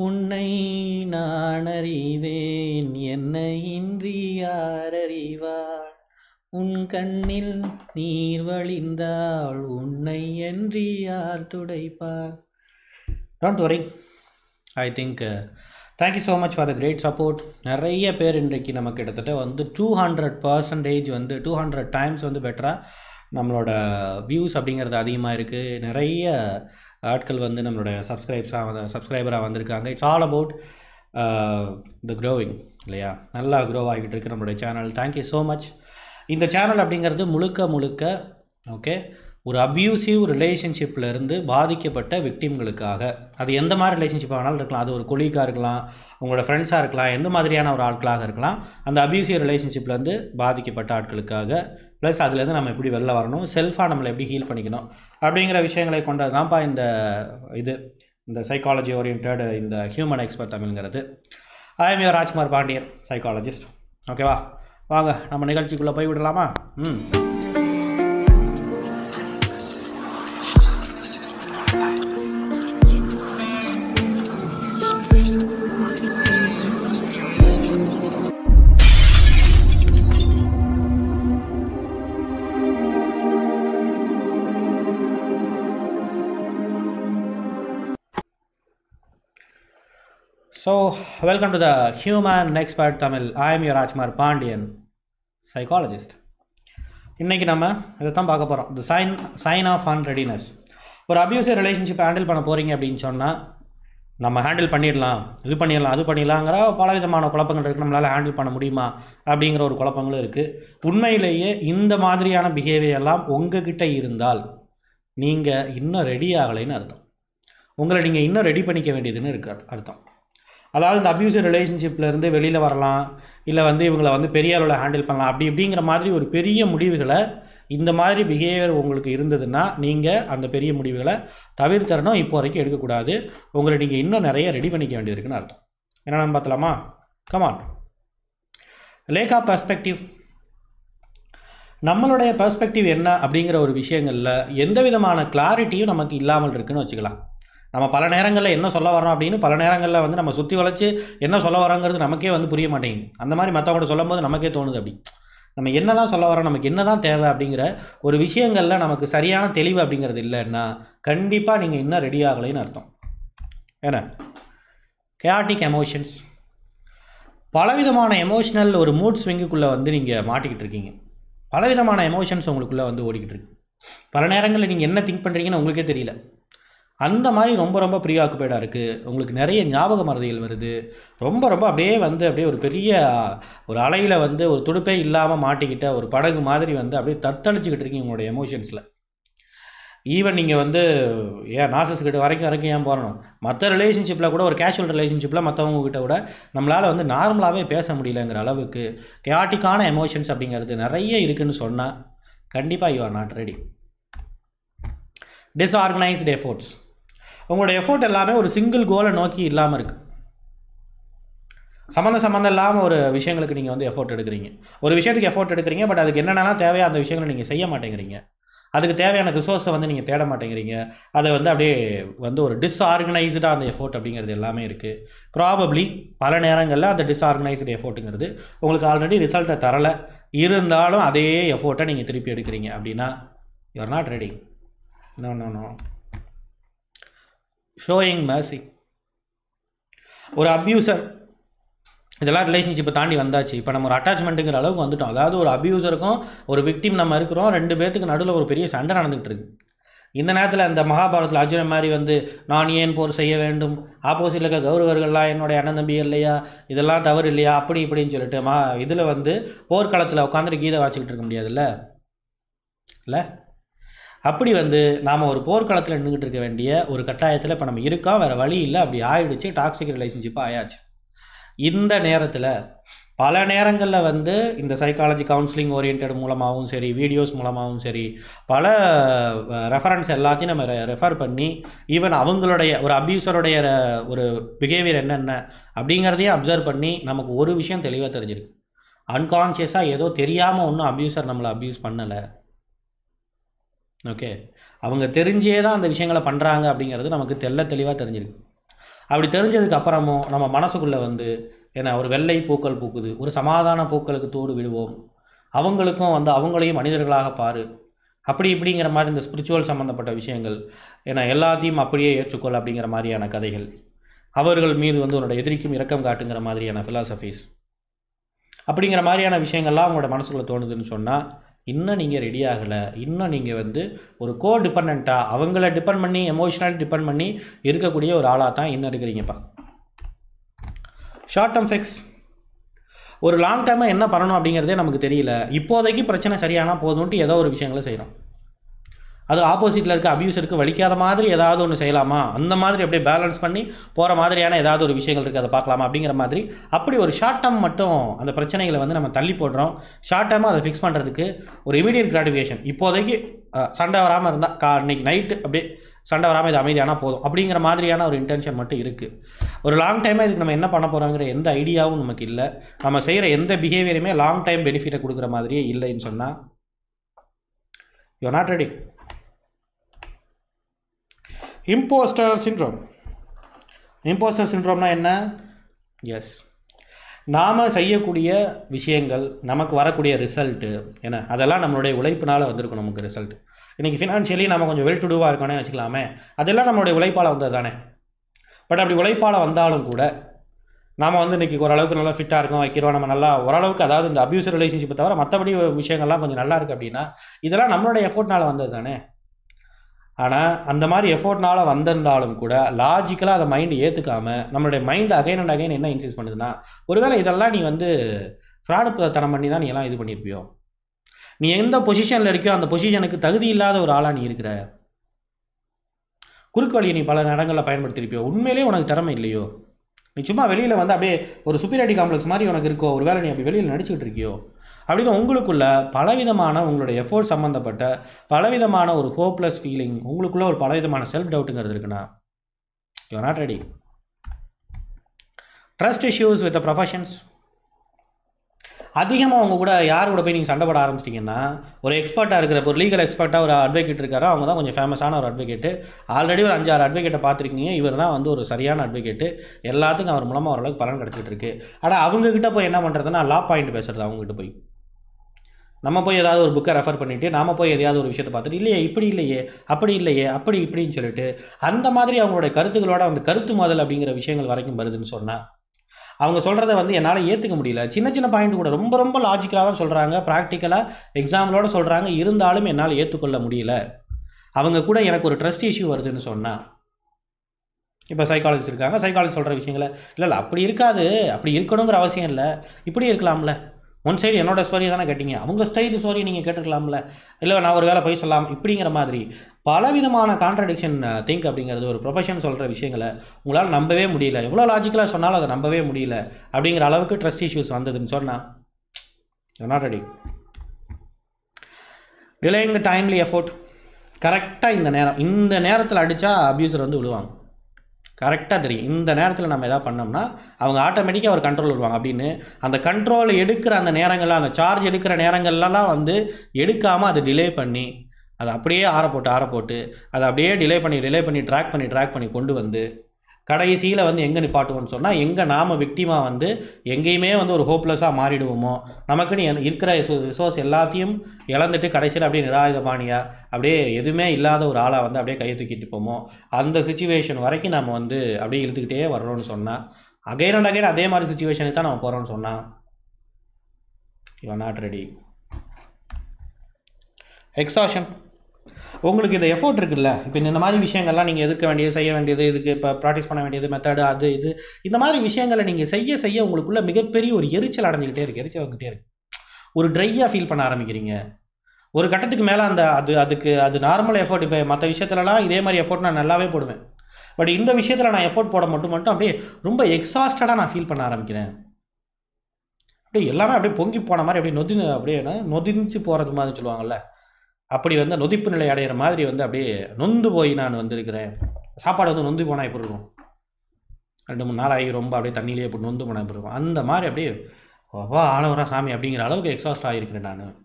உன்னை நான் அறிவேன் என்னை இன்றி யார் அறிவார் உன் கண்ணில் நீர் வழிந்தால் உன்னை அன்றி யார் துடைப்பார். Don't worry, I think thank you so much for the great support. நிறைய பேர் இன்றைக்கு நம்ம கிட்டத்தட்ட வந்து 200% வந்து 200 டைம்ஸ் வந்து பெட்டராக நம்மளோட வியூஸ் அப்படிங்கிறது அதிகமாக இருக்குது. நிறைய ஆட்கள் வந்து நம்மளோட சப்ஸ்கிரைபராக வந்திருக்காங்க. It's all about the growing இல்லையா? நல்லா க்ரோ ஆகிட்டு இருக்குது நம்மளுடைய சேனல். Thank you so much. இந்த சேனல் அப்படிங்கிறது முழுக்க ஓகே ஒரு அப்யூசிவ் ரிலேஷன்ஷிப்லேருந்து பாதிக்கப்பட்ட விக்டிம்களுக்காக. அது எந்த மாதிரி ரிலேஷன்ஷிப் ஆனாலும் இருக்கலாம். அது ஒரு கொலீக்காக இருக்கலாம், உங்களோட ஃப்ரெண்ட்ஸாக இருக்கலாம், எந்த மாதிரியான ஒரு ஆட்களாக இருக்கலாம். அந்த அப்யூசிவ் ரிலேஷன்ஷிப்லேருந்து பாதிக்கப்பட்ட ஆட்களுக்காக, ப்ளஸ் அதுலேருந்து நம்ம எப்படி வெளில வரணும், செல்ஃபாக நம்மளை எப்படி ஹீல் பண்ணிக்கணும் அப்படிங்கிற விஷயங்களை கொண்டது தான்ப்பா இந்த சைக்காலஜி ஓரியன்ட் இந்த ஹியூமன் எக்ஸ்பர்ட் தமிழ்ங்கிறது. I am your Rajkumar Pandian, psychologist. ஓகேவா, வாங்க நம்ம நிகழ்ச்சிக்குள்ளே போய் விடலாமா? So, welcome to the Human Expert Tamil. I am your Rajkumar Pandian, psychologist. இன்றைக்கி நம்ம இதை தான் பார்க்க போகிறோம். The sign of அன்ரெடினஸ். ஒரு அப்யூசிவ் ரிலேஷன்ஷிப்பை ஹேண்டில் பண்ண போகிறீங்க அப்படின்னு சொன்னால், நம்ம ஹேண்டில் பண்ணிடலாம், அது பண்ணிடலாங்கிற பல விதமான குழப்பங்கள் இருக்குது. நம்மளால் ஹேண்டில் பண்ண முடியுமா அப்படிங்கிற ஒரு குழப்பங்களும் இருக்குது. உண்மையிலேயே இந்த மாதிரியான பிஹேவியர் எல்லாம் உங்ககிட்ட இருந்தால் நீங்கள் இன்னும் ரெடி ஆகலைன்னு அர்த்தம். உங்களை நீங்கள் இன்னும் ரெடி பண்ணிக்க வேண்டியதுன்னு இருக்கு அர்த்தம். அதாவது இந்த அப்யூசிவ் ரிலேஷன்ஷிப்லேருந்து வெளியில் வரலாம், இல்லை வந்து இவங்களை வந்து பெரிய அளவில் ஹேண்டில் பண்ணலாம் அப்படிங்கிற மாதிரி ஒரு பெரிய முடிவுகளை, இந்த மாதிரி பிஹேவியர் உங்களுக்கு இருந்ததுன்னா நீங்கள் அந்த பெரிய முடிவுகளை தவிர்த்தரணும். இப்போ வரைக்கும் எடுக்கக்கூடாது. உங்களை நீங்கள் இன்னும் நிறைய ரெடி பண்ணிக்க வேண்டியது இருக்குன்னு அர்த்தம். என்னென்னு பார்த்தலாமா? கமான். Lack of perspective. நம்மளுடைய பெர்ஸ்பெக்டிவ் என்ன அப்படிங்கிற ஒரு விஷயங்களில் எந்த விதமான கிளாரிட்டியும் நமக்கு இல்லாமல் இருக்குன்னு வச்சுக்கலாம். நம்ம பல நேரங்களில் என்ன சொல்ல வரோம் அப்படின்னு பல நேரங்களில் வந்து நம்ம சுற்றி வளைச்சி என்ன சொல்ல வரோங்கிறது நமக்கே வந்து புரிய மாட்டேங்குது. அந்த மாதிரி மற்றவங்கள்ட்ட சொல்லும் போது நமக்கே தோணுது அப்படி நம்ம என்ன தான் சொல்ல வரோம், நமக்கு என்ன தான் தேவை அப்படிங்கிற ஒரு விஷயங்களில் நமக்கு சரியான தெளிவு அப்படிங்கிறது இல்லைன்னா கண்டிப்பாக நீங்கள் இன்னும் ரெடி ஆகலைன்னு அர்த்தம். ஏன்னா கேட்டிக் எமோஷன்ஸ், பலவிதமான எமோஷனல் ஒரு மூட் ஸ்விங்குக்குள்ளே வந்து நீங்கள் மாட்டிக்கிட்டு இருக்கீங்க. பலவிதமான எமோஷன்ஸ் உங்களுக்குள்ளே வந்து ஓடிக்கிட்டு இருக்கு. பல நேரங்களில் நீங்கள் என்ன திங்க் பண்ணுறீங்கன்னு உங்களுக்கே தெரியல. அந்த மாதிரி ரொம்ப ப்ரீ ஆக்குபைடாக இருக்குது. உங்களுக்கு நிறைய ஞாபக மறதிகள் வருது. ரொம்ப அப்படியே ஒரு பெரிய ஒரு அலையில் வந்து ஒரு துடுப்பே இல்லாமல் மாட்டிக்கிட்ட ஒரு படகு மாதிரி வந்து அப்படியே தத்தளிச்சுக்கிட்டு இருக்கீங்க உங்களுடைய எமோஷன்ஸில். ஈவன் நீங்கள் வந்து ஏன் நாசஸ்கிட்ட வரைக்கும் ஏன் போகணும், மற்ற ரிலேஷன்ஷிப்பில் கூட ஒரு கேஷுவல் ரிலேஷன்ஷிப்பில் மற்றவங்ககிட்ட கூட நம்மளால் வந்து நார்மலாகவே பேச முடியலங்கிற அளவுக்கு கேட்டிக்கான எமோஷன்ஸ் அப்படிங்கிறது நிறைய இருக்குதுன்னு சொன்னால் கண்டிப்பாக you are not ready. Disorganised efforts. உங்களோட எஃபோர்ட் எல்லாமே ஒரு சிங்கிள் கோலை நோக்கி இல்லாமல் இருக்குது. சம்மந்தம் இல்லாமல் ஒரு விஷயங்களுக்கு நீங்கள் வந்து எஃபோர்ட் எடுக்கிறீங்க. ஒரு விஷயத்துக்கு எஃபோர்ட் எடுக்கிறீங்க, பட் அதுக்கு என்னென்னலாம் தேவையோ அந்த விஷயங்களை நீங்கள் செய்ய மாட்டேங்கிறீங்க. அதுக்கு தேவையான ரிசோர்ஸை வந்து நீங்கள் தேட மாட்டேங்கிறீங்க. அதை வந்து அப்படியே வந்து ஒரு டிஸ்ஆர்கனைஸ்டாக அந்த எஃபோர்ட் அப்படிங்கிறது எல்லாமே இருக்குது. ப்ராபப்ளி பல நேரங்களில் அந்த டிஸ்ஆர்கனைஸ்டு எஃபோர்ட்டுங்கிறது உங்களுக்கு ஆல்ரெடி ரிசல்ட்டை தரலை, இருந்தாலும் அதே எஃபோர்ட்டை நீங்கள் திருப்பி எடுக்கிறீங்க அப்படின்னா you are not ready. No. Showing mercy. ஒரு அப்யூசர், இதெல்லாம் ரிலேஷன்ஷிப்பை தாண்டி வந்தாச்சு. இப்போ நம்ம ஒரு அட்டாச்மெண்ட்டுங்கிற அளவுக்கு வந்துட்டோம். அதாவது ஒரு அப்யூசருக்கும் ஒரு விக்டிம் நம்ம இருக்கிறோம், 2 பேர்த்துக்கு நடுவில் ஒரு பெரிய சண்டை நடந்துகிட்டு இருக்கு. இந்த நேரத்தில் இந்த மகாபாரதத்தில் அர்ஜுனன் மாதிரி வந்து நான் ஏன் போர் செய்ய வேண்டும், ஆப்போசிட்டில் இருக்க கௌரவர்கள்லாம் என்னுடைய அண்ணன் தம்பி இல்லையா, இதெல்லாம் தவறு இல்லையா, அப்படி இப்படின்னு சொல்லிட்டு இதில் வந்து போர்க்களத்தில் உட்காந்துட்டு கீதை வாசிக்கிட்டு இருக்க முடியாதுல்ல. இல்லை, அப்படி வந்து நாம் ஒரு போர்க்களத்தில் நின்றுக்கிட்டு இருக்க வேண்டிய ஒரு கட்டாயத்தில் இப்போ நம்ம இருக்கோம். வேறு வழி இல்லை, அப்படி ஆயிடுச்சு. டாக்ஸிக் ரிலேஷன்ஷிப்பாக ஆயாச்சு. இந்த நேரத்தில் பல நேரங்களில் வந்து இந்த சைக்காலஜி கவுன்சிலிங் ஓரியன்ட் மூலமாகவும் சரி, வீடியோஸ் மூலமாகவும் சரி, பல ரெஃபரன்ஸ் எல்லாத்தையும் நம்ம ரெஃபர் பண்ணி ஈவன் அவங்களுடைய ஒரு அப்யூசருடைய ஒரு பிஹேவியர் என்னென்ன அப்படிங்கிறதையும் அப்சர்வ் பண்ணி நமக்கு ஒரு விஷயம் தெளிவாக தெரிஞ்சிருக்கு. அன்கான்ஷியஸாக ஏதோ தெரியாமல் ஒன்றும் அப்யூசர் நம்மளை அப்யூஸ் பண்ணலை. ஓகே, அவங்க தெரிஞ்சே தான் அந்த விஷயங்களை பண்ணுறாங்க அப்படிங்கிறது நமக்கு தெளிவாக தெரிஞ்சிருக்கு. அப்படி தெரிஞ்சதுக்கு அப்புறமும் நம்ம மனசுக்குள்ளே வந்து என்ன ஒரு வெள்ளை பூக்கள் பூக்குது, ஒரு சமாதான பூக்களுக்கு தோடு விடுவோம், அவங்களுக்கும் வந்து அவங்களையும் மனிதர்களாக பாரு, அப்படி இப்படிங்கிற மாதிரி இந்த ஸ்பிரிச்சுவல் சம்மந்தப்பட்ட விஷயங்கள், ஏன்னா எல்லாத்தையும் அப்படியே ஏற்றுக்கொள் அப்படிங்கிற மாதிரியான கதைகள், அவர்கள் மீது வந்து உன்னோட எதிரிக்கும் இரக்கம் காட்டுங்கிற மாதிரியான ஃபிலாசபிஸ், அப்படிங்கிற மாதிரியான விஷயங்கள்லாம் உங்களோட மனசுக்குள்ளே தோணுதுன்னு சொன்னால் இன்னும் நீங்கள் ரெடி ஆகலை. இன்னும் நீங்கள் வந்து ஒரு கோ டிபெண்ட்டாக அவங்கள டிபெண்ட் பண்ணி எமோஷனல் டிபெண்ட் பண்ணி இருக்கக்கூடிய ஒரு ஆளாக தான் இன்னும் இருக்கிறீங்கப்பா. ஷார்ட் டேர்ம் ஃபிக்ஸ், ஒரு லாங் டைமாக என்ன பண்ணணும் அப்படிங்கிறதே நமக்கு தெரியல. இப்போதைக்கு பிரச்சனை சரியானால் போதும்ன்ட்டு ஏதோ ஒரு விஷயங்களை செய்கிறோம். அது ஆப்போசிட்டில் இருக்க அபியூஸருக்கு வலிக்காத மாதிரி ஏதாவது ஒன்று செய்யலாமா, அந்த மாதிரி அப்படியே பேலன்ஸ் பண்ணி போகிற மாதிரியான ஏதாவது ஒரு விஷயங்கள் இருக்குது, அதை பார்க்கலாமா அப்படிங்கிற மாதிரி அப்படி ஒரு ஷார்ட் டேர்ம் மட்டும் அந்த பிரச்சனைகளை வந்து நம்ம தள்ளி போடுறோம். ஷார்ட் டேர்மாக அதை ஃபிக்ஸ் பண்ணுறதுக்கு ஒரு இமீடியட் கிராட்டிஃபிகேஷன், இப்போதைக்கு சண்டை வராமல் இருந்தால் இன்னைக்கு நைட்டு அப்படியே சண்டை வராமல் இது அமைதியானால் போதும் அப்படிங்கிற மாதிரியான ஒரு இன்டென்ஷன் மட்டும் இருக்குது. ஒரு லாங் டைமாக இதுக்கு நம்ம என்ன பண்ண போகிறோங்கிற எந்த ஐடியாவும் நமக்கு இல்லை. நம்ம செய்கிற எந்த பிஹேவியருமே லாங் டைம் பெனிஃபிட்டை கொடுக்குற மாதிரியே இல்லைன்னு சொன்னால் you are not ready. Impostor syndrome. Impostor சிண்ட்ரோம்னா என்ன? எஸ், நாம் செய்யக்கூடிய விஷயங்கள், நமக்கு வரக்கூடிய ரிசல்ட்டு என்ன, அதெல்லாம் நம்மளுடைய உழைப்பினால் வந்திருக்கும். நமக்கு ரிசல்ட் இன்றைக்கி ஃபினான்ஷியலி நம்ம கொஞ்சம் வெல் டு டூவாக இருக்கோன்னே வச்சுக்கலாமே, அதெல்லாம் நம்மளுடைய உழைப்பால் வந்தது தானே. பட் அப்படி உழைப்பால் வந்தாலும் கூட நாம் வந்து இன்றைக்கி ஓரளவுக்கு நல்லா ஃபிட்டாக இருக்கோம், வைக்கிறோம், நம்ம நல்லா ஓரளவுக்கு, அதாவது இந்த அபியூஸ் ரிலேஷன்ஷிப்பை தவிர மற்றபடி விஷயங்கள்லாம் கொஞ்சம் நல்லா இருக்குது அப்படின்னா இதெல்லாம் நம்மளுடைய எஃபோர்ட்னால் வந்தது தானே. ஆனால் அந்த மாதிரி எஃபோர்ட்னால் வந்திருந்தாலும் கூட லாஜிக்கலாக அதை மைண்டு ஏற்றுக்காமல் நம்மளுடைய மைண்டு அகைன் அண்ட் அகைன் என்ன இன்சிஸ்ட் பண்ணுதுன்னா, ஒருவேளை இதெல்லாம் நீ வந்து ஃப்ராடு தனம் பண்ணி தான் நீ எல்லாம் இது பண்ணியிருப்பியோ, நீ எந்த பொசிஷனில் இருக்கியோ அந்த பொசிஷனுக்கு தகுதி இல்லாத ஒரு ஆளாக நீ இருக்கிற, குறுக்கு வழியை நீ பல இடங்களில் பயன்படுத்தியிருப்பியோ, உண்மையிலேயே உனக்கு திறமை இல்லையோ, நீ சும்மா வெளியில் வந்து அப்படியே ஒரு சுப்பீரியாரிட்டி காம்ப்ளெக்ஸ் மாதிரி உனக்கு இருக்கோ, ஒரு வேளை நீ அப்படி வெளியில் நடிச்சுக்கிட்டு இருக்கியோ அப்படின்னு உங்களுக்குள்ள பலவிதமான உங்களுடைய எஃபோர்ட் சம்மந்தப்பட்ட பலவிதமான ஒரு ஹோப்லெஸ் ஃபீலிங், உங்களுக்குள்ள ஒரு பலவிதமான செல்ஃப் டவுட்டுங்கிறது இருக்குன்னா you are not ready. Trust issues with professions. அதிகமாக அவங்க கூட யார் கூட போய் நீங்கள் சண்டை போட ஆரம்பிச்சிட்டிங்கன்னா, ஒரு எக்ஸ்பர்ட்டாக இருக்கிற ஒரு லீகல் எக்ஸ்பர்ட்டாக ஒரு அட்வொகேட் இருக்காரோ, அவங்க தான் கொஞ்சம் ஃபேமஸான ஒரு அட்வொகேட்டு, ஆல்ரெடி ஒரு 5-6 அட்வொகேட்டை பார்த்துருக்கீங்க, இவர் தான் வந்து ஒரு சரியான அட்வொகேட்டு, எல்லாத்துக்கும் அவர் மூலமாக ஓரளவுக்கு பலன் கிடச்சிட்டு இருக்கு. ஆனால் அவங்கக்கிட்ட போய் என்ன பண்ணுறதுன்னா லா பாயிண்ட் பேசுகிறது. அவங்ககிட்ட போய் நம்ம போய் ஏதாவது ஒரு புக்கை ரெஃபர் பண்ணிவிட்டு நாம் போய் எதையாவது ஒரு விஷயத்தை பார்த்துட்டு இல்லையே இப்படி இல்லையே அப்படி இல்லையே அப்படி இப்படின்னு சொல்லிட்டு அந்த மாதிரி அவங்களுடைய கருத்துக்களோட அந்த கருத்து முதல் அப்படிங்கிற விஷயங்கள் வரைக்கும் வருதுன்னு சொன்னால் அவங்க சொல்கிறத வந்து என்னால் ஏற்றுக்க முடியல. சின்ன சின்ன பாயிண்ட் கூட ரொம்ப ரொம்ப லாஜிக்கலாக தான் சொல்கிறாங்க, ப்ராக்டிக்கலாக எக்ஸாம்பிளோடு சொல்கிறாங்க, இருந்தாலும் என்னால் ஏற்றுக்கொள்ள முடியல. அவங்க கூட எனக்கு ஒரு ட்ரஸ்ட் இஷ்யூ வருதுன்னு சொன்னால், இப்போ சைக்காலஜிஸ்ட் இருக்காங்க, சைக்காலஜி சொல்கிற விஷயங்களை இல்லை அப்படி இருக்காது, அப்படி இருக்கணுங்கிற அவசியம் இல்லை, இப்படி இருக்கலாம்ல, ஒன் சைடு என்னோட ஸ்டோரி தானே கேட்டீங்க, அவங்க ஸ்டைல் ஸ்டோரி நீங்கள் கேட்டுக்கலாம்ல, இல்லை நான் ஒரு வேலை போய் சொல்லலாம், இப்படிங்கிற மாதிரி பலவிதமான கான்ட்ரடிக்ஷன் திங்க் அப்படிங்கிறது ஒரு ப்ரொஃபஷன் சொல்கிற விஷயங்களை உங்களால் நம்பவே முடியல. எவ்வளோ லாஜிக்கலாக சொன்னாலும் அதை நம்பவே முடியல அப்படிங்கிற அளவுக்கு ட்ரஸ்ட் இஷ்யூஸ் வந்ததுன்னு சொன்னால் you not ready. Delaying the timely effort. கரெக்டாக இந்த நேரத்தில் அடித்தா அபியூசர் வந்து விழுவாங்க, கரெக்டாக தெரியும். இந்த நேரத்தில் நம்ம எதாவது பண்ணோம்னா அவங்க ஆட்டோமேட்டிக்காக ஒரு கண்ட்ரோல் வருவாங்க அப்படின்னு அந்த கண்ட்ரோல் எடுக்கிற அந்த நேரங்கள்லாம், அந்த சார்ஜ் எடுக்கிற நேரங்கள்லாம் வந்து எடுக்காமல் அதை டிலே பண்ணி அதை அப்படியே ஆறப்போட்டு அதை அப்படியே டிலே பண்ணி ட்ராக் பண்ணி கொண்டு வந்து கடைசியில் வந்து எங்கே நிப்பாட்டுவோன்னு சொன்னால், எங்கே நாம் விக்டிமாக வந்து எங்கேயுமே வந்து ஒரு ஹோப்லெஸ்ஸாக மாறிடுவோமோ, நமக்குன்னு இருக்கிற ரிசோர்ஸ் எல்லாத்தையும் இழந்துட்டு கடைசியில் அப்படியே நிராயுதபாணியாக அப்படியே எதுவுமே இல்லாத ஒரு ஆளாக வந்து அப்படியே கையை தூக்கிட்டு போமோ, அந்த சுச்சுவேஷன் வரைக்கும் நம்ம வந்து அப்படியே இழுத்துக்கிட்டே வர்றோம்னு சொன்னால், அகைன் அண்ட் அகைன் அதே மாதிரி சுச்சுவேஷனுக்கு தான் நம்ம போகிறோம்னு சொன்னால் you are not ready. Exhaustion. உங்களுக்கு இந்த எஃபோர்ட் இருக்குல்ல, இப்போ இந்த மாதிரி விஷயங்கள்லாம் நீங்கள் எதிர்க்க வேண்டியது, செய்ய வேண்டியது, இதுக்கு இப்போ ப்ராக்டிஸ் பண்ண வேண்டியது, மெத்தடு, அது இது, இந்த மாதிரி விஷயங்களை நீங்கள் செய்ய உங்களுக்குள்ள மிகப்பெரிய ஒரு எரிச்சல் அடைஞ்சிக்கிட்டே இருக்கு, ஒரு ட்ரையாக ஃபீல் பண்ண ஆரம்பிக்கிறீங்க. ஒரு கட்டத்துக்கு மேலே அந்த அது நார்மல் எஃபோர்ட். இப்போ மற்ற விஷயத்துலலாம் இதே மாதிரி எஃபோர்ட் நான் நல்லாவே போடுவேன், பட் இந்த விஷயத்தில் நான் எஃபோர்ட் போட மட்டும் அப்படியே ரொம்ப எக்ஸாஸ்டடாக நான் ஃபீல் பண்ண ஆரம்பிக்கிறேன். அப்படியே எல்லாமே அப்படியே பொங்கி போன மாதிரி அப்படியே நொதிஞ்சு போகிறது மாதிரி சொல்லுவாங்கள்ல, அப்படி வந்து நொதிப்பு நிலை அடைகிற மாதிரி வந்து அப்படியே நொந்து போய் நான் வந்திருக்கிறேன். சாப்பாடு வந்து நொந்து போனால் எப்படி இருக்கும், 2-3 நாள் ஆகி ரொம்ப அப்படியே தண்ணியிலேயே போட்டு நொந்து போனால் எப்படி இருக்கும், அந்த மாதிரி அப்படியே ஆளவரா சாமி அப்படிங்கிற அளவுக்கு எக்ஸாஸ்ட் ஆகியிருக்கிறேன் நான்.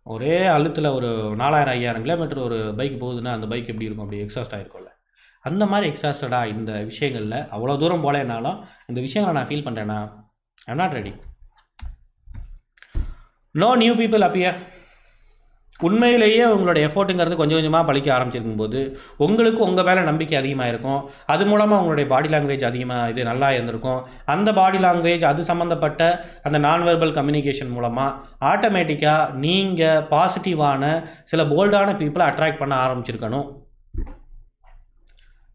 ஒரே அழுத்தில் ஒரு 4000-5000 கிலோமீட்டர் ஒரு பைக் போகுதுன்னா அந்த பைக் எப்படி இருக்கும், அப்படி எக்ஸாஸ்ட் ஆகிருக்கும்ல, அந்த மாதிரி எக்ஸாஸ்டடாக இந்த விஷயங்களில் அவ்வளோ தூரம் போலேனாலும் இந்த விஷயங்களை நான் ஃபீல் பண்ணுறேன்னா I'm not ready. No new people appear. உண்மையிலேயே உங்களோட எஃபோர்ட்டுங்கிறது கொஞ்சம் கொஞ்சமாக பழிக்க ஆரம்பிச்சிருக்கும் போது உங்களுக்கு உங்கள் மேலே நம்பிக்கை அதிகமாக இருக்கும். அது மூலமாக உங்களுடைய பாடி லாங்குவேஜ் அதிகமாக இது நல்லா இருந்திருக்கும். அந்த பாடி லாங்குவேஜ் அது சம்மந்தப்பட்ட அந்த நான் வெர்பல் கம்யூனிகேஷன் மூலமாக ஆட்டோமேட்டிக்காக நீங்கள் பாசிட்டிவான சில போல்டான பீப்புளை அட்ராக்ட் பண்ண ஆரம்பிச்சிருக்கணும்.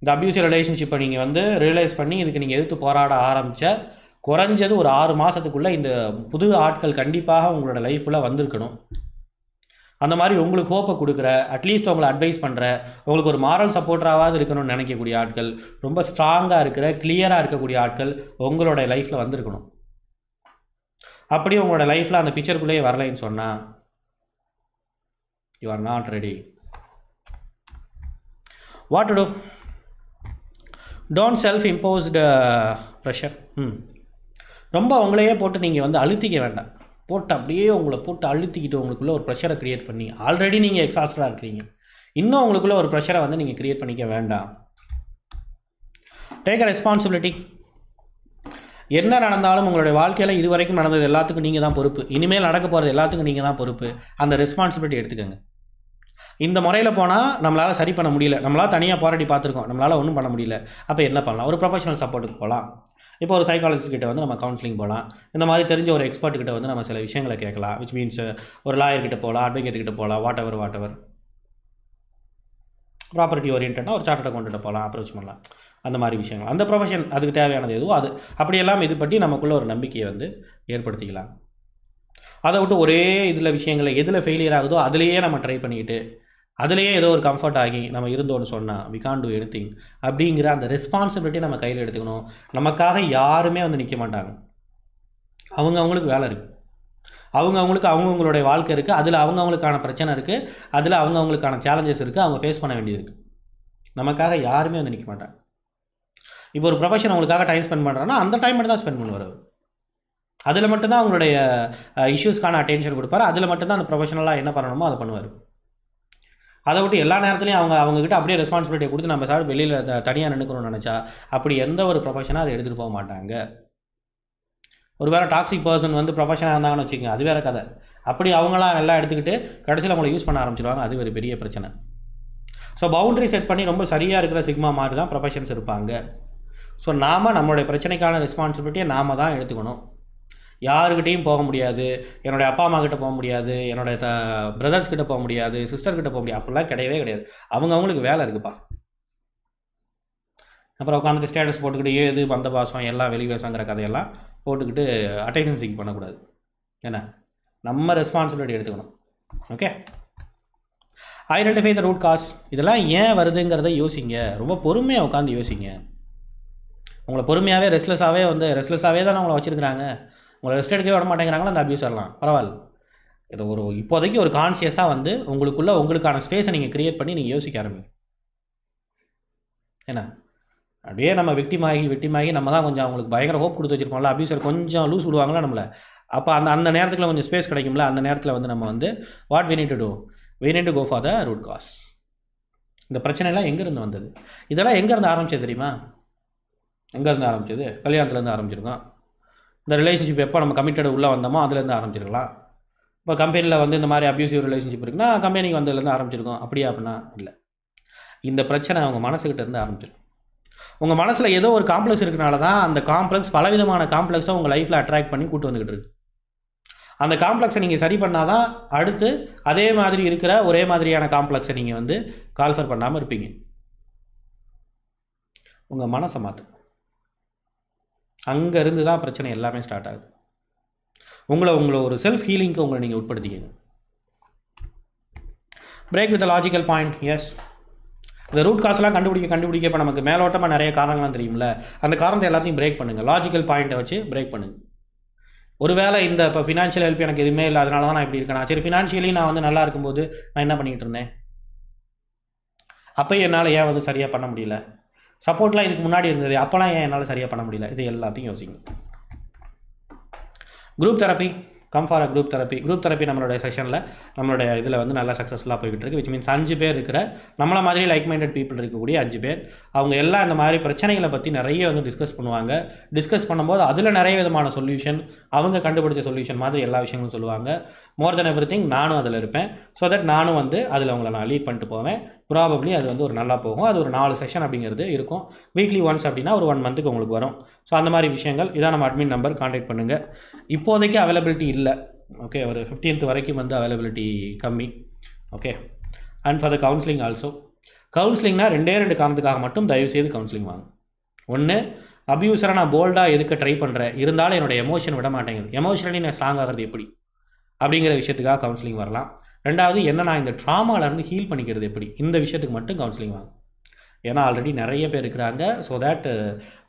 இந்த அப்யூசிவ் ரிலேஷன்ஷிப்பை நீங்கள் வந்து ரியலைஸ் பண்ணி இதுக்கு நீங்கள் எதிர்த்து போராட ஆரம்பித்த குறைஞ்சது ஒரு 6 மாதத்துக்குள்ளே இந்த புது ஆட்கள் கண்டிப்பாக உங்களோட லைஃப்பில் வந்திருக்கணும். அந்த மாதிரி உங்களுக்கு ஹோப்பை கொடுக்குற, அட்லீஸ்ட் உங்களை அட்வைஸ் பண்ணுற, உங்களுக்கு ஒரு மாரல் சப்போர்ட்டராவது இருக்கணும்னு நினைக்கக்கூடிய ஆட்கள், ரொம்ப ஸ்ட்ராங்காக இருக்கிற, கிளியராக இருக்கக்கூடிய ஆட்கள் உங்களோட லைஃப்பில் வந்திருக்கணும். அப்படி உங்களோட லைஃப்பில் அந்த பிக்சருக்குள்ளேயே வரலைன்னு சொன்னால் you are not ready. What to do? Don't self imposed pressure. ரொம்ப உங்களையே போட்டு நீங்கள் வந்து அழுத்திக்க வேண்டாம். போட்டு அப்படியே உங்களை போட்டு அழுத்திக்கிட்டு உங்களுக்குள்ளே ஒரு ப்ரெஷரை க்ரியேட் பண்ணி, ஆல்ரெடி நீங்கள் எக்ஸாஸ்டடாக இருக்கிறீங்க, இன்னும் உங்களுக்குள்ளே ஒரு ப்ரெஷரை வந்து நீங்கள் க்ரியேட் பண்ணிக்க வேண்டாம். Take a responsibility. என்ன நடந்தாலும் உங்களுடைய வாழ்க்கையில் இது வரைக்கும் நடந்தது எல்லாத்துக்கும் நீங்கள் தான் பொறுப்பு. இனிமேல் நடக்க போகிறது எல்லாத்துக்கும் நீங்கள் தான் பொறுப்பு. அந்த ரெஸ்பான்சிபிலிட்டி எடுத்துக்கோங்க. இந்த முறையில் போனால் நம்மளால் சரி பண்ண முடியல, நம்மளால் தனியாக போராடி பார்த்துருக்கோம், நம்மளால் ஒன்றும் பண்ண முடியல. அப்போ என்ன பண்ணலாம்? ஒரு ப்ரொஃபஷனல் சப்போர்ட்டுக்கு போகலாம். இப்போ ஒரு சைக்காலஜிஸ்ட் கிட்ட வந்து நம்ம கவுன்சிலிங் போகலாம். இந்த மாதிரி தெரிஞ்ச ஒரு எக்ஸ்பர்ட் கிட்ட வந்து நம்ம சில விஷயங்களை கேட்கலாம். விச் மீன்ஸ் ஒரு லாயர் கிட்ட போகலாம், அட்வொகேட் கிட்ட போகலாம், வாட் எவர் ப்ராப்பர்ட்டி ஓரியன்டாக ஒரு சார்ட்டர்ட் அக்கௌண்ட்டில் போகலாம், அப்ரோச் பண்ணலாம். அந்த மாதிரி விஷயங்கள், அந்த ப்ரொஃபஷன் அதுக்கு தேவையானது எதுவோ அது அப்படியெல்லாம் இது பற்றி நமக்குள்ளே ஒரு நம்பிக்கையை வந்து ஏற்படுத்திக்கலாம். அதை விட்டு ஒரே இதில் விஷயங்களை எதில் ஃபெயிலியர் ஆகுதோ அதிலேயே நம்ம ட்ரை பண்ணிக்கிட்டு அதிலேயே ஏதோ ஒரு கம்ஃபர்ட் ஆகி நம்ம இருந்தோன்னு சொன்னால் வி கான் டூ எனிதிங் அப்படிங்கிற அந்த ரெஸ்பான்சிபிலிட்டி நம்ம கையில் எடுத்துக்கணும். நமக்காக யாருமே வந்து நிற்க மாட்டாங்க. அவங்களுக்கு வேலை இருக்குது, அவங்களுடைய வாழ்க்கை இருக்குது, அதில் அவங்களுக்கான பிரச்சனை இருக்குது, அதில் அவங்களுக்கான சேலஞ்சஸ் இருக்குது, அவங்க ஃபேஸ் பண்ண வேண்டியது இருக்குது. நமக்காக யாருமே வந்து நிற்க மாட்டாங்க. இப்போ ஒரு ப்ரொஃபஷன் அவங்களுக்காக டைம் ஸ்பெண்ட் பண்ணுறாங்கன்னா அந்த டைம் மட்டும் தான் ஸ்பெண்ட் பண்ணுவார். அதில் மட்டும்தான் அவங்களுடைய இஷ்யூஸ்க்கான அட்டென்ஷன் கொடுப்பாரு. அதில் மட்டும்தான் அந்த ப்ரொஃபஷனலாக என்ன பண்ணணுமோ அதை பண்ணுவார். அதை விட்டு எல்லா நேரத்துலையும் அவங்கக்கிட்ட அப்படியே ரெஸ்பான்சிபிலிட்டியை கொடுத்து நம்ம சார் வெளியில் தனியாக நினைக்கணும்னு நினச்சா அப்படி எந்த ஒரு ப்ரொஃபஷனாக அதை எடுத்துகிட்டு போக மாட்டாங்க. ஒரு வேறு டாக்ஸிக் பர்சன் வந்து ப்ரொஃபஷனாக இருந்தாங்கன்னு வச்சுக்கோங்க, அது வேறு கதை. அப்படி அவங்களாம் எல்லாம் எடுத்துக்கிட்டு கடைசியில் அவங்களை யூஸ் பண்ண ஆரம்பிச்சிடுவாங்க. அது ஒரு பெரிய பிரச்சனை. ஸோ பவுண்டரி செட் பண்ணி ரொம்ப சரியாக இருக்கிற சிக்மா மாதிரி தான் ப்ரொஃபஷன்ஸ் இருப்பாங்க. ஸோ நாம் நம்மளுடைய பிரச்சனைக்கான ரெஸ்பான்சிபிலிட்டியை நாம் தான் எடுத்துக்கணும். யாருக்கிட்டையும் போக முடியாது, என்னுடைய அப்பா அம்மா கிட்ட போக முடியாது, என்னுடைய பிரதர்ஸ் கிட்ட போக முடியாது, சிஸ்டர் கிட்ட போக முடியாது, அப்படிலாம் கிடையவே கிடையாது. அவங்களுக்கு வேலை இருக்குப்பா. அப்புறம் உட்காந்துட்டு ஸ்டேட்டஸ் போட்டுக்கிட்டு ஏது வந்த பாசம் எல்லாம் வெளிவேசங்கிற கதையெல்லாம் போட்டுக்கிட்டு அட்டென்ஷன் சீக் பண்ணக்கூடாது. ஏன்னா நம்ம ரெஸ்பான்சிபிலிட்டி எடுத்துக்கணும். Okay, identify the root cause. இதெல்லாம் ஏன் வருதுங்கிறத யோசிங்க. ரொம்ப பொறுமையாக உட்காந்து யோசிங்க. உங்களை பொறுமையாகவே ரெஸ்ட்லெஸ்ஸாகவே தான் உங்களை வச்சுருக்கிறாங்க. உங்களை ரெஸ்ட் எடுக்கவே விட மாட்டேங்கிறாங்களா அந்த அபியூஸ் எல்லாம் பரவாயில்ல. இது ஒரு இப்போதைக்கு ஒரு கான்சியஸாக வந்து உங்களுக்கான ஸ்பேஸை நீங்கள் க்ரியேட் பண்ணி நீங்கள் யோசிக்க ஆரம்பிங்க. ஏன்னா அப்படியே நம்ம வெட்டிமாகி நம்ம தான் கொஞ்சம் அவங்களுக்கு பயங்கர ஹோப் கொடுத்து வச்சுருக்கோம்ல, அபியூசர் கொஞ்சம் லூஸ் விடுவாங்களா நம்மளை. அப்போ அந்த நேரத்தில் கொஞ்சம் ஸ்பேஸ் கிடைக்கும்ல, அந்த நேரத்தில் வந்து நம்ம வந்து what we need to do, we need to go for the root cause. இந்த பிரச்சனைலாம் எங்கேருந்து வந்தது? இதெல்லாம் எங்கேருந்து ஆரம்பிச்சது தெரியுமா? எங்கேருந்து ஆரம்பிச்சது? கல்யாணத்துலேருந்து ஆரம்பிச்சிருக்கோம். இந்த ரிலேஷன்ஷிப் எப்போ நம்ம கமிட்டட் உள்ளே வந்தோமோ அதுலேருந்து ஆரம்பிச்சிருக்கலாம். இப்போ கம்பெனியில் வந்து இந்த மாதிரி அப்யூசிவ் ரிலேஷன்ஷிப் இருக்குன்னா கம்பெனிக்கு வந்ததுலேருந்து ஆரம்பிச்சிருக்கோம். அப்படியா? அப்படின்னா இல்லை. இந்த பிரச்சனை உங்கள் மனசுக்கிட்ட இருந்து ஆரம்பிச்சிருக்கும். உங்கள் மனசில் ஏதோ ஒரு காம்ப்ளெக்ஸ் இருக்கனால தான் அந்த காம்ப்ளெக்ஸ் பலவிதமான காம்ப்ளெக்ஸை உங்கள் லைஃப்பில் அட்ராக்ட் பண்ணி கூட்டு வந்துக்கிட்டு இருக்கு. அந்த காம்ப்ளெக்ஸை நீங்கள் சரி பண்ணால் தான் அடுத்து அதே மாதிரி இருக்கிற ஒரே மாதிரியான காம்ப்ளெக்ஸை நீங்கள் வந்து கால்ஃபர் பண்ணாமல் இருப்பீங்க. உங்கள் மனசை மாற்று. அங்கேருந்து தான் பிரச்சனை எல்லாமே ஸ்டார்ட் ஆகுது. உங்களை ஒரு செல்ஃப் ஹீலிங்க்கு உங்களை நீங்கள் உட்படுத்திக்கங்க. Break with logical point. Yes, இந்த ரூட் காஸ்லாம் கண்டுபிடிக்க இப்போ நமக்கு மேலோட்டமாக நிறைய காரணங்கள்லாம் தெரியும்ல, அந்த காரணத்தை எல்லாத்தையும் பிரேக் பண்ணுங்கள். லாஜிக்கல் பாயிண்ட்டை வச்சு பிரேக் பண்ணுங்கள். ஒருவேளை இந்த இப்போ ஃபினான்ஷியல் ஹெல்ப் எனக்கு எதுவுமே இல்லை, அதனால தான் நான் இப்படி இருக்கேன். சரி, ஃபினான்ஷியலி நான் வந்து நல்லா இருக்கும்போது நான் என்ன பண்ணிகிட்டு இருந்தேன்? அப்போயும் என்னால் ஏன் வந்து சரியாக பண்ண முடியல? சப்போர்ட்லாம் இதுக்கு முன்னாடி இருந்தது, அப்போலாம் ஏன் என்னால் சரியாக பண்ண முடியல? இது எல்லாத்தையும் யோசிங்க. Group therapy. Come for a group therapy நம்மளுடைய செஷனில் நம்மளுடைய இதில் வந்து நல்லா சக்ஸஸ்ஃபுல்லாக போய்கிட்டு இருக்குது. விச் மீன்ஸ் 5 பேர் இருக்கிற நம்மளை மாதிரி லைக் மைண்டட் பீப்புள் இருக்கக்கூடிய 5 பேர். அவங்க எல்லாம் இந்த மாதிரி பிரச்சனைகளை பற்றி நிறைய வந்து டிஸ்கஸ் பண்ணுவாங்க. டிஸ்கஸ் பண்ணும்போது அதில் நிறைய விதமான சொல்யூஷன், அவங்க கண்டுபிடிச்ச சொல்யூஷன் மாதிரி எல்லா விஷயங்களும் சொல்லுவாங்க. மோர் தென் எவ்ரிதிங் நானும் அதில் இருப்பேன். ஸோ தட் நானும் வந்து அதில் அவங்கள நான் லீட் பண்ணிட்டு போவேன். ப்ராபப்ளி அது வந்து ஒரு நல்லா போகும். அது ஒரு 4 செஷன் அப்படிங்கிறது இருக்கும். வீக்லி ஒன்ஸ் அப்படின்னா ஒரு 1 மந்த்துக்கு உங்களுக்கு வரும். ஸோ அந்த மாதிரி விஷயங்கள் இதான் நம்ம அட்மின் நம்பர், காண்டாக்ட் பண்ணுங்கள். இப்போதைக்கு அவைலபிலிட்டி இல்லை. ஓகே, ஒரு 15th வரைக்கும் வந்து அவைலபிலிட்டி கம்மி. Okay, and for the counselling also. கவுன்சிலிங்னா 2 காரணத்துக்காக மட்டும் தயவுசெய்து கவுன்சிலிங் வாங்க. ஒன்று, அப்யூசரை நான் போல்டாக எதுக்க ட்ரை பண்ணுறேன், இருந்தாலும் என்னோடய எமோஷன் விட மாட்டேங்குது, எமோஷனலி நான் ஸ்ட்ராங் ஆகிறது எப்படி அப்படிங்கிற விஷயத்துக்காக கவுன்சிலிங் வரலாம். ரெண்டாவது, என்ன நான் இந்த ட்ராமாவிலேருந்து ஹீல் பண்ணிக்கிறது எப்படி, இந்த விஷயத்துக்கு மட்டும் கவுன்சிலிங் வாங்க. ஏன்னா ஆல்ரெடி நிறைய பேர் இருக்கிறாங்க. ஸோ தேட்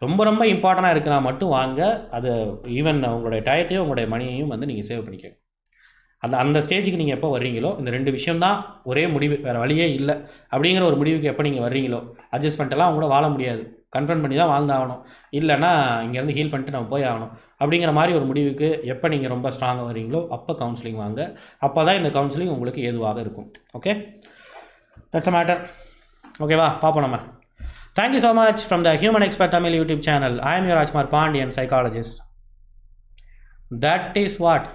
ரொம்ப ரொம்ப இம்பார்ட்டண்ட்டாக இருக்குன்னா மட்டும் வாங்க. அது ஈவன் உங்களுடைய டயத்தையும் உங்களுடைய மணியையும் வந்து நீங்கள் சேவ் பண்ணிக்கங்க. அந்த ஸ்டேஜுக்கு நீங்கள் எப்போ வர்றீங்களோ, இந்த 2 விஷயம்தான் ஒரே முடிவு, வேறு வழியே இல்லை அப்படிங்கிற ஒரு முடிவுக்கு எப்போ நீங்கள் வர்றீங்களோ, அட்ஜஸ்ட்மெண்ட்டெல்லாம் அவங்க கூட வாழ முடியாது, கன்ஃபர்ம் பண்ணி தான் வாழ்ந்தாகணும், இல்லைன்னா இங்கேருந்து ஹீல் பண்ணிட்டு நம்ம போய் ஆகணும் அப்படிங்கிற மாதிரி ஒரு முடிவுக்கு எப்போ நீங்கள் ரொம்ப ஸ்ட்ராங்காக வரீங்களோ அப்போ கவுன்சிலிங் வாங்க. அப்போ தான் இந்த கவுன்சிலிங் உங்களுக்கு ஏதுவாக இருக்கும். Okay, that's a matter. ஓகேவா, பார்ப்போம் நம்ம. Thank you so much from the Human Expert Tamil YouTube channel. I am your Rajkumar Pandian, psychologist. That is what